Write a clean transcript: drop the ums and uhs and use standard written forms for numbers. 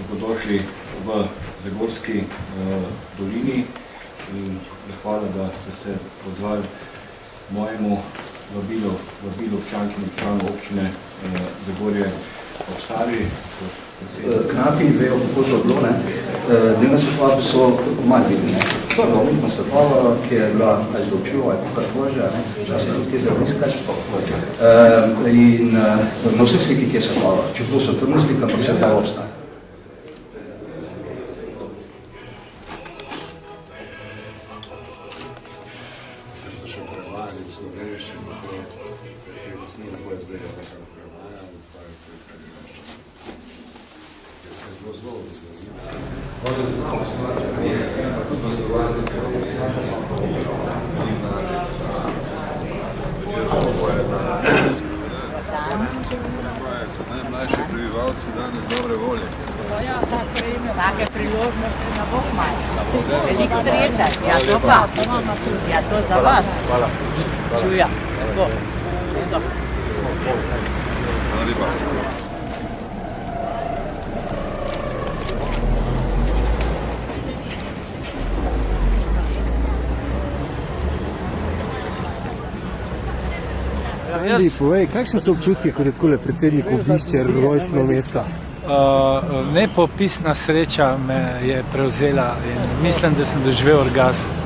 dobrodošli v Zagorski dolini in zahvala, da ste se odzvali mojemu vabilu občank in občanov občine Zagorje ob Savi. Knati vejo, kako to bilo, ne? Dnevne svetlave so manj vidne. To je bila umetna svetlava, ki je bila izločljiva, kar božja, da se tudi zaviskati. In na vseh slikih je svetlava, čeprav so to slika, ampak svetlava obstaja. So še prevajali v slovenščino, kaj nasnije boje zdaj je nekaj prevajali, pa je bilo zelo Ovdje znamo stvari, je tudi zdravanska, so najmlajši prebivalci danes dobre volje. Take priložnosti na Bog malo. Veliko sreča. Ja, to pa. Ja, to za vas. Hvala. Čuja. Tako. Hvala lepa. Sandi, povej, kakšni so občutki, ko je takole predsednik obišče rojstno mesto? Nepopisna sreča me je prevzela in mislim, da sem doživel orgazem.